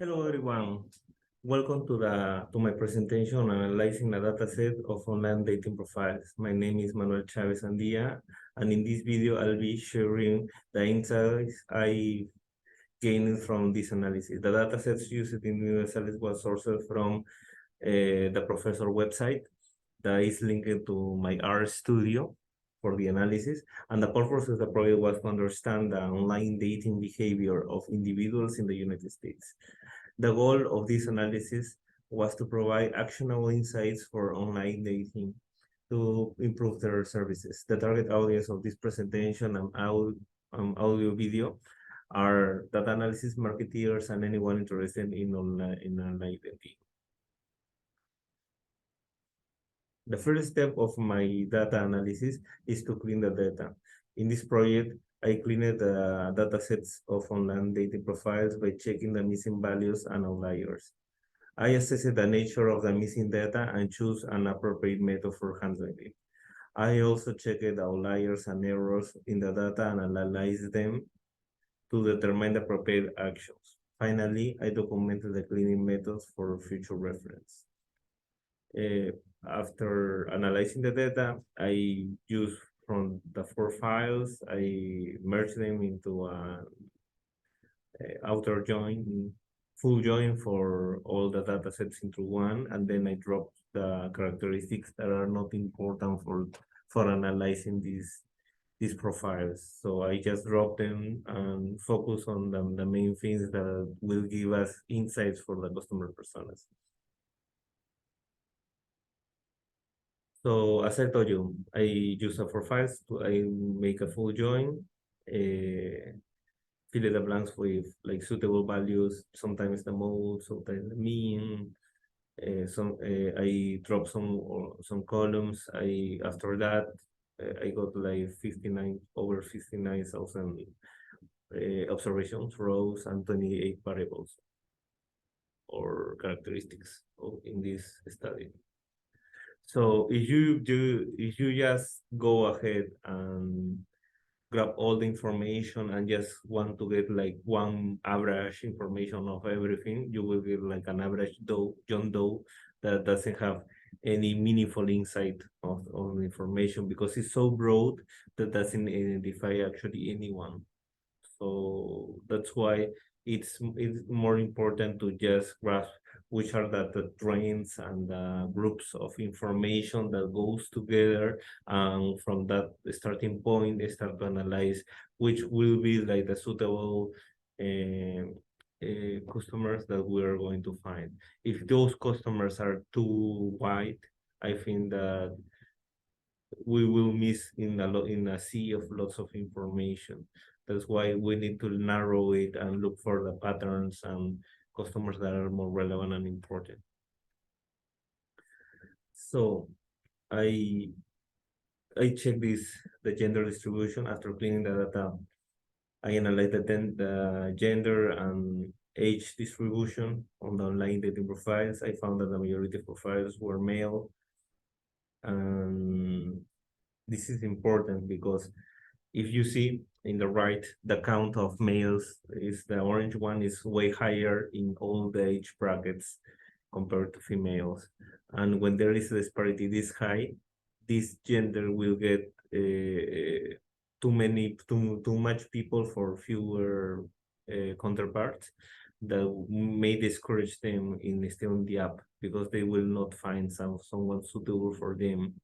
Hello everyone. Welcome to my presentation on analyzing a dataset of online dating profiles. My name is Manuel Chavez-Andia, and in this video I'll be sharing the insights I gained from this analysis. The datasets used in the analysis was sourced from the professor website that is linked to my R studio for the analysis. And the purpose of the project was to understand the online dating behavior of individuals in the United States. The goal of this analysis was to provide actionable insights for online dating to improve their services. The target audience of this presentation and audio video are data analysis marketeers and anyone interested in online dating. The first step of my data analysis is to clean the data. In this project, I cleaned the data sets of online dating profiles by checking the missing values and outliers. I assessed the nature of the missing data and choose an appropriate method for handling it. I also checked the outliers and errors in the data and analyzed them to determine the appropriate actions. Finally, I documented the cleaning methods for future reference. After analyzing the data, I use from the 4 files, I merge them into a outer join, full join for all the data sets into one, and then I drop the characteristics that are not important for analyzing these profiles. So I just drop them and focus on the main things that will give us insights for the customer personas. So as I told you, I use a 4 files. I make a full join, fill the blanks with like suitable values, sometimes the mode, sometimes the mean. I drop some columns. After that I got like 59,000 observations rows and 28 variables or characteristics in this study. So if you just go ahead and grab all the information and just want to get like one average information of everything, you will get like an average John Doe that doesn't have any meaningful insight of the information because it's so broad that doesn't identify actually anyone. So that's why it's more important to just grasp which are the trends and the groups of information that goes together, and from that starting point they start to analyze which will be like the suitable customers that we are going to find. If those customers are too wide, I think that we will miss in a sea of lots of information. That's why we need to narrow it and look for the patterns and customers that are more relevant and important. So I check the gender distribution after cleaning the data. I analyzed the gender and age distribution on the online dating profiles. I found that the majority of profiles were male. And this is important because if you see in the right, the count of males is the orange one is way higher in all the age brackets compared to females. And when there is a disparity this high, this gender will get too much people for fewer counterparts that may discourage them in still in the app because they will not find someone suitable for them.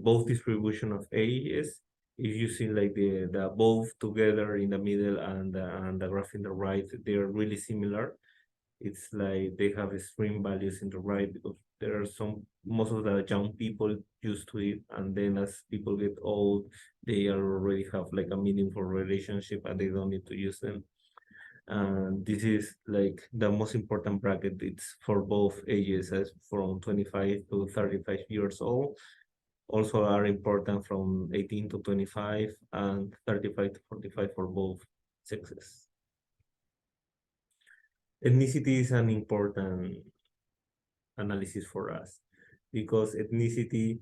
Both distribution of ages, if you see like the both together in the middle and the graph in the right, they're really similar. It's like they have extreme values in the right because there are most of the young people used to it, and then as people get old, they already have like a meaningful relationship and they don't need to use them. And this is like the most important bracket. It's for both ages, as from 25 to 35 years old. Also are important from 18 to 25 and 35 to 45 for both sexes. Ethnicity is an important analysis for us because ethnicity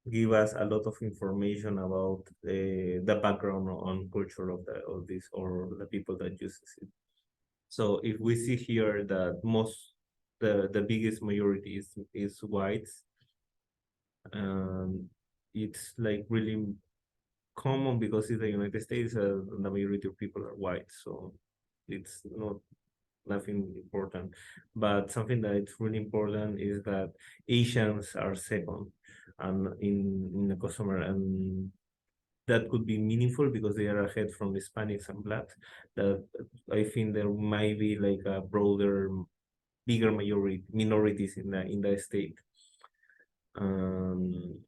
give us a lot of information about the background on culture of this or the people that uses it. So if we see here that the biggest majority is whites, um, it's like really common because in the United States, the majority of people are white, so it's not nothing important. But something that is really important is that Asians are second, and in the customer, and that could be meaningful because they are ahead from Hispanics and Blacks. That I think there might be like a broader, bigger majority minorities in the state. Um,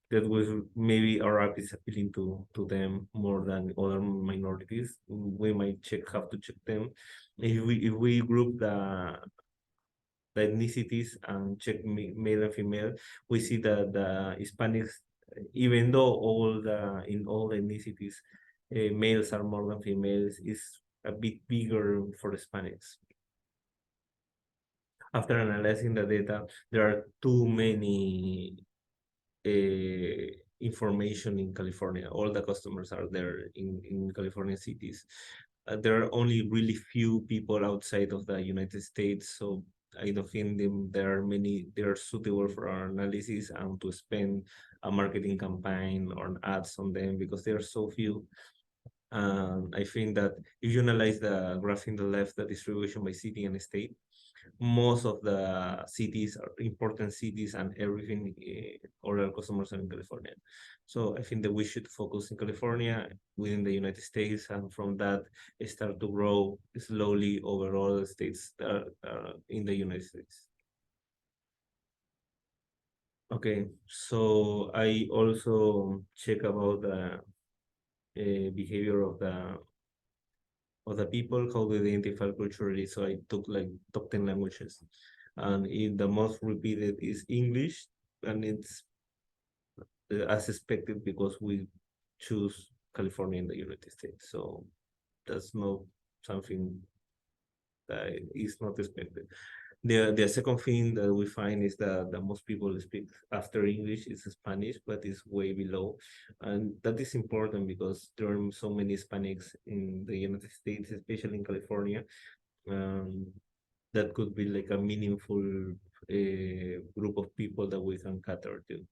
that was maybe Arab is appealing to them more than other minorities. We might have to check them. If we group the ethnicities and check male and female, we see that the Hispanics, even though in all ethnicities, males are more than females, is a bit bigger for Hispanics. After analyzing the data, there are too many information in California. All the customers are there in California cities. There are only really few people outside of the United States, so I don't think there are many. They are suitable for our analysis and to spend a marketing campaign or ads on them because there are so few. I think that if you analyze the graph in the left, the distribution by city and state, most of the cities are important cities and everything all our customers are in California. So I think that we should focus in California within the United States, and from that start to grow slowly over all the states that are in the United States. Okay, so I also check about the behavior of the people, how they identify culturally. So I took like top 10 languages. And the most repeated is English, and it's as expected because we choose California in the United States. So that's not something that is not expected. The second thing that we find is that the most people speak after English is Spanish, but it's way below. And that is important because there are so many Hispanics in the United States, especially in California. Um, that could be like a meaningful group of people that we can cater to.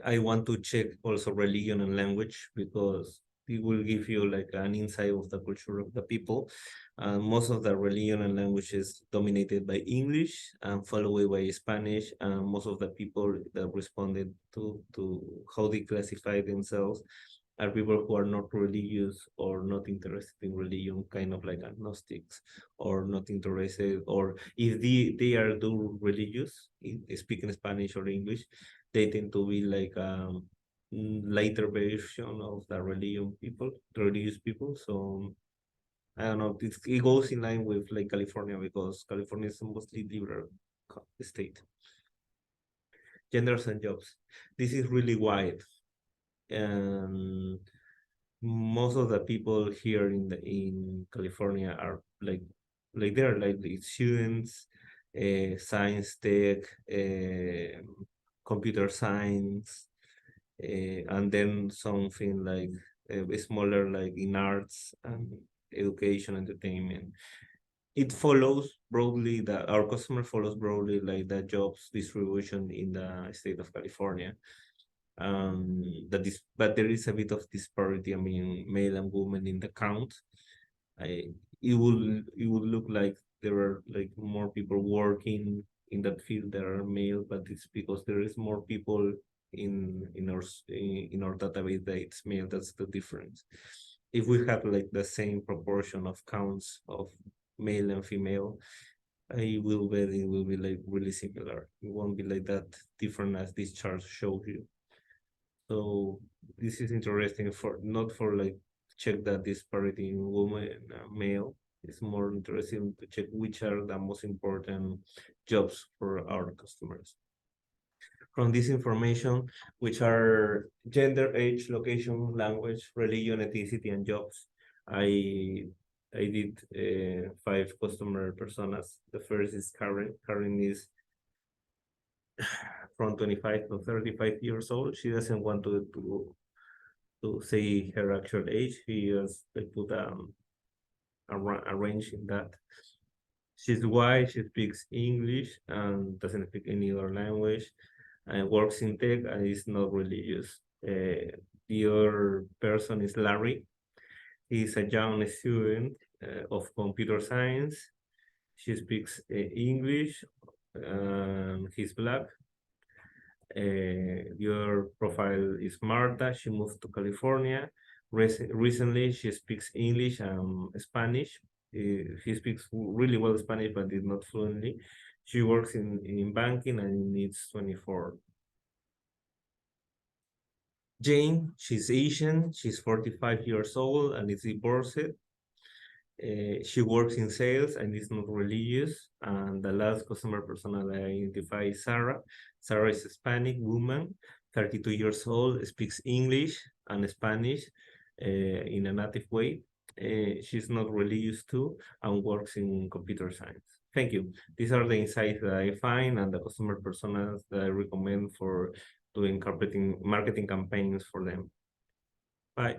I want to check also religion and language because it will give you like an insight of the culture of the people. Most of the religion and language is dominated by English and followed by Spanish. And most of the people that responded to how they classify themselves are people who are not religious or not interested in religion, kind of like agnostics, or not interested, or if they are do religious, speaking Spanish or English, they tend to be like lighter version of the religious people. So I don't know, it goes in line with like California because California is a mostly liberal state. Genders and jobs. This is really wide. And most of the people here in California are like they're like the students, science tech, computer science, and then something like smaller like in arts and education, entertainment. It follows broadly that our customer follows broadly like the jobs distribution in the state of California. That is, but there is a bit of disparity. I mean, male and women in the count. I it would look like there are like more people working in that field that are male, but it's because there is more people in our database that it's male. That's the difference. If we have like the same proportion of counts of male and female, I will bet it will be like really similar. It won't be like that different as this chart shows you. So this is interesting for not for like check that disparity in woman and male. It's more interesting to check which are the most important jobs for our customers. From this information, which are gender, age, location, language, religion, ethnicity, and jobs, I I did five customer personas. The first is Karen. Karen is from 25 to 35 years old. She doesn't want to say her actual age. He has like put arranging that. She's white, she speaks English and doesn't speak any other language, and works in tech and is not religious. The other person is Larry. He's a young student of computer science. She speaks English. He's black. Your profile is Marta. She moved to California. Recently, she speaks English and Spanish. She speaks really well Spanish, but is not fluently. She works in banking and needs 24. Jane, she's Asian. She's 45 years old and is divorced. She works in sales and is not religious. And the last customer persona that I identify is Sarah. Sarah is a Hispanic woman, 32 years old, speaks English and Spanish in a native way. She's not religious too and works in computer science. Thank you. These are the insights that I find and the customer personas that I recommend for doing marketing campaigns for them. Bye.